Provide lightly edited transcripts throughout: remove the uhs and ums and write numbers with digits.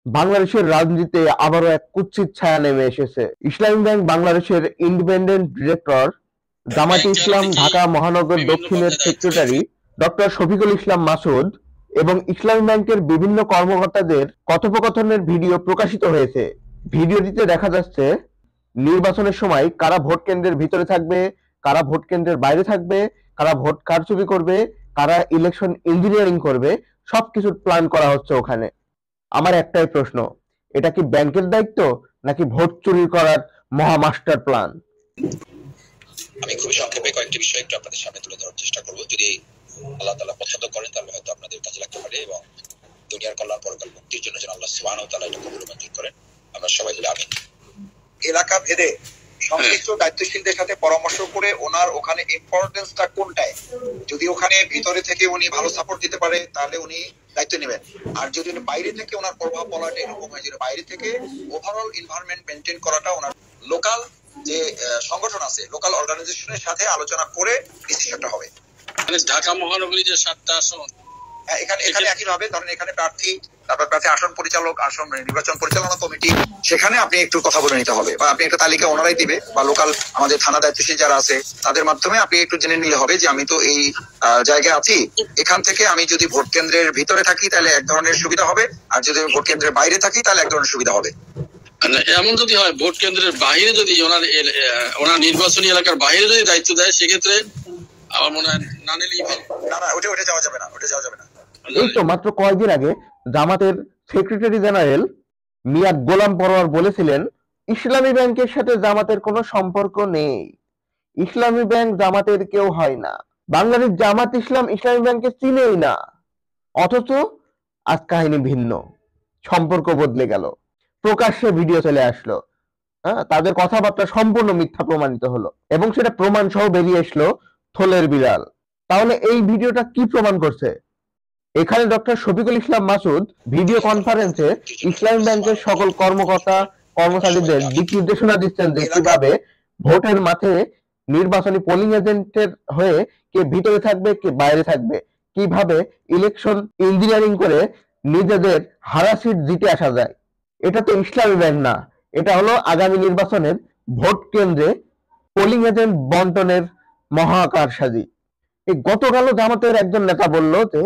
বাংলাদেশের রাজনীতিতে আবারও এক কুৎসিত ছায়া নেমে এসেছে। ইসলামী ব্যাংক বাংলাদেশের ইন্ডিপেন্ডেন্ট ডিরেক্টর, জামায়াতে ইসলাম ঢাকা মহানগর দক্ষিণের সেক্রেটারি ডক্টর শফিকুল ইসলাম মাসুদ এবং ইসলামী ব্যাংকের বিভিন্ন কর্মকর্তাদের কথোপকথনের ভিডিও প্রকাশিত হয়েছে। ভিডিওটিতে দেখা যাচ্ছে নির্বাচনের সময় কারা ভোট কেন্দ্রের ভিতরে থাকবে, কারা ভোট কেন্দ্রের বাইরে থাকবে, কারা ভোট কারচুপি করবে, কারা ইলেকশন ইঞ্জিনিয়ারিং করবে, সবকিছু প্ল্যান করা হচ্ছে ওখানে। আমার একটাই প্রশ্ন, এটা কি ব্যাংকের দায়িত্ব নাকি ভোট চুরি করার মহা মাস্টার প্ল্যান? আমি খুবই সংক্ষেপে কয়েকটি বিষয় একটু আপনাদের সামনে তুলে ধরার চেষ্টা করব। যদি আল্লাহ তাআলা পছন্দ করেন তাহলে হয়তো আপনাদের কাজে লাগতে পারে এবং দুনিয়ার কল্যাণ পরকাল মুক্তির জন্য যেন আল্লাহ সুবহানাহু ওয়া তাআলা এটা কবুল মঞ্জুর করেন। আমরা সবাই বলি আমিন। এলাকা ভেদে সংশ্লিষ্ট দায়িত্বশীলদের সাথে পরামর্শ করে ওনার ওখানে ইম্পর্টেন্সটা কোনটায়, যদি ওখানে ভিতরে থেকে উনি ভালো সাপোর্ট দিতে পারে তাহলে উনি দায়িত্ব নেবেন। আর যদি বাইরে থেকে ওনার প্রভাব বলাটা এরকম হয় যে বাইরে থেকে ওভারঅল এনভায়রনমেন্ট মেনটেন করাটা ওনার লোকাল যে সংগঠন আছে, লোকাল অর্গানাইজেশনের সাথে আলোচনা করে ডিসিশনটা হবে। মানে ঢাকা মহানগরী যে 7টা আসন, এখানে একইভাবে ধরেন এখানে প্রার্থী, তারপর প্রার্থী আসন পরিচালক, আসন নির্বাচন পরিচালনা কমিটি, সেখানে আপনি একটু কথা বলে নিতে হবে বা আপনি একটা তালিকা ওনারাই দিবে বা লোকাল আমাদের থানা দায়িত্বশীল যারা আছে তাদের মাধ্যমে আপনি একটু জেনে নিলে হবে যে আমি তো এই জায়গায় আছি, এখান থেকে আমি যদি ভোট কেন্দ্রের ভিতরে থাকি তাহলে এক ধরনের সুবিধা হবে, আর যদি ভোট কেন্দ্রের বাইরে থাকি তাহলে এক ধরনের সুবিধা হবে। এমন যদি হয় ভোট কেন্দ্রের বাইরে যদি ওনার নির্বাচনী এলাকার বাইরে যদি দায়িত্ব দেয় সেক্ষেত্রে আমার মনে হয় না নিলেই ভালো। না, ওটা যাওয়া যাবে না, ওটা যাওয়া যাবে না। এই তো মাত্র কয়েকদিন আগে জামাতের সেক্রেটারি জেনারেল মিয়া গোলাম পরোয়ার বলেছিলেন ইসলামী ব্যাংকের সাথে জামাতের কোনো সম্পর্ক নেই, ইসলামী ব্যাংক জামাতের কেউ হয় না, বাংলাদেশ জামাত ইসলাম ইসলামী ব্যাংকে চিনেই না। অথচ আজ কাহিনী ভিন্ন, সম্পর্ক বদলে গেল, প্রকাশ্যে ভিডিও চলে আসলো, তাদের কথাবার্তা সম্পূর্ণ মিথ্যা প্রমাণিত হলো এবং সেটা প্রমাণ সহ বেরিয়ে আসলো থলের বিড়াল। তাহলে এই ভিডিওটা কি প্রমাণ করছে? এখানে ডক্টর শফিকুল ইসলাম মাসুদ ভিডিও কনফারেন্সে ইসলামী ব্যাংকের সকল কর্মকর্তা কর্মচারীদের দিক নির্দেশনা দিচ্ছেন যে কিভাবে ভোটের মাঠে নির্বাচনী পোলিং এজেন্টের হয়ে কে ভিতরে থাকবে কে বাইরে থাকবে, কিভাবে ইলেকশন ইঞ্জিনিয়ারিং করে নিজেদের হারা সিট জিতে আসা যায়। এটা তো ইসলামী ব্যাংক না, এটা হলো আগামী নির্বাচনের ভোট কেন্দ্রে পোলিং এজেন্ট বন্টনের মহাকারসাজি। এই গতকালও জামাতের একজন নেতা বলল যে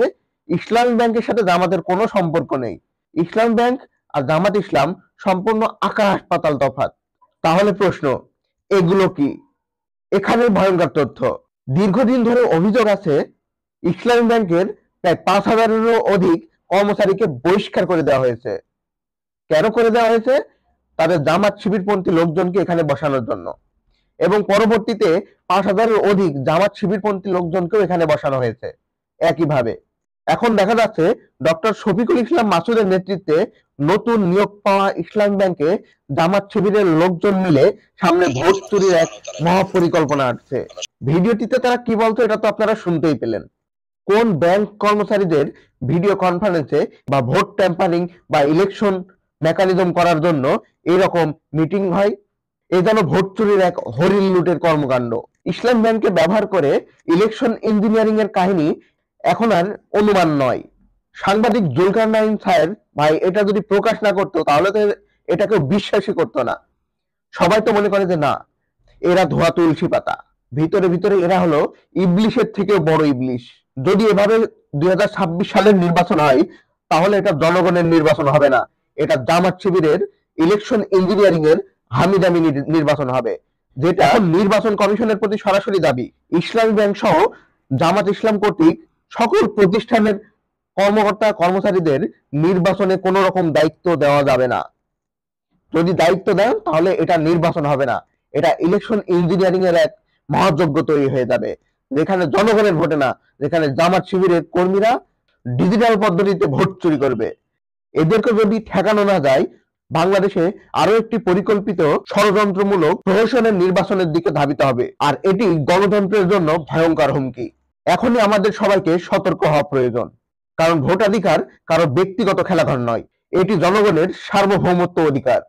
ইসলামী ব্যাংকের সাথে জামাতের কোনো সম্পর্ক নেই, ইসলাম ব্যাংক আর জামাত ইসলাম সম্পূর্ণ আকাশ পাতাল তফাৎ। তাহলে প্রশ্ন, এগুলো কি? এখানে ভয়ঙ্কর তথ্য, দীর্ঘদিন ধরে অভিযোগ আছে ইসলামী ব্যাংকের প্রায় 5,000-এরও অধিক কর্মচারীকে বহিষ্কার করে দেওয়া হয়েছে। কেন করে দেওয়া হয়েছে? তাদের জামাত শিবিরপন্থী লোকজনকে এখানে বসানোর জন্য, এবং পরবর্তীতে 5,000-এর অধিক জামাত শিবিরপন্থী লোকজনকেও এখানে বসানো হয়েছে একইভাবে। এখন দেখা যাচ্ছে ডক্টর শফিকুল ইসলাম মাসুদের নেতৃত্বে নতুন নিয়োগ পাওয়া ইসলামী ব্যাংকে জামাত শিবিরের লোকজন মিলে সামনে ভোট চুরির এক মহাপরিকল্পনা আসছে। ভিডিওটিতে তারা কি বলতো এটা তো আপনারা শুনতেই পেলেন। কোন ব্যাংক কর্মচারীদের ভিডিও কনফারেন্সে বা ভোট ট্যাম্পারিং বা ইলেকশন মেকানিজম করার জন্য এরকম মিটিং হয়? এ যেন ভোট চুরির এক হরিণ লুটের কর্মকাণ্ড। ইসলাম ব্যাংককে ব্যবহার করে ইলেকশন ইঞ্জিনিয়ারিং এর কাহিনী এখন আর অনুমান নয়। সাংবাদিক জুলকারনাইন সাহেব ভাই এটা যদি প্রকাশ না করতো তাহলে তো এটা কেউ বিশ্বাসই করতো না। সবাই তো মনে করে যে না, এরা ধোয়া তুলসী পাতা, ভিতরে ভিতরে এরা হলো ইবলিশের থেকেও বড় ইবলিশ। যদি এভাবে 2026 সালের নির্বাচন হয় তাহলে এটা জনগণের নির্বাচন হবে না, এটা জামাত শিবিরের ইলেকশন ইঞ্জিনিয়ারিং এর হামিদামি নির্বাচন হবে, যেটা নির্বাচন কমিশনের প্রতি সরাসরি দাবি। ইসলামী ব্যাংক সহ জামাত ইসলাম কর্তৃক সকল প্রতিষ্ঠানের কর্মকর্তা কর্মচারীদের নির্বাচনে কোনো রকম দায়িত্ব দেওয়া যাবে না। যদি দায়িত্ব দেন তাহলে এটা নির্বাচন হবে না, এটা ইলেকশন ইঞ্জিনিয়ারিং এর এক মহাযজ্ঞ তৈরি হয়ে যাবে, যেখানে জনগণের ভোটে না, যেখানে জামাত শিবিরের কর্মীরা ডিজিটাল পদ্ধতিতে ভোট চুরি করবে। এদেরকে যদি ঠেকানো না যায় বাংলাদেশে আরো একটি পরিকল্পিত ষড়যন্ত্রমূলক প্রহসনের নির্বাচনের দিকে ধাবিত হবে, আর এটি গণতন্ত্রের জন্য ভয়ঙ্কর হুমকি। এখনই আমাদের সবাইকে সতর্ক হওয়া প্রয়োজন, কারণ ভোটাধিকার কারো ব্যক্তিগত খেলাঘর নয়, এটি জনগণের সার্বভৌমত্ব অধিকার।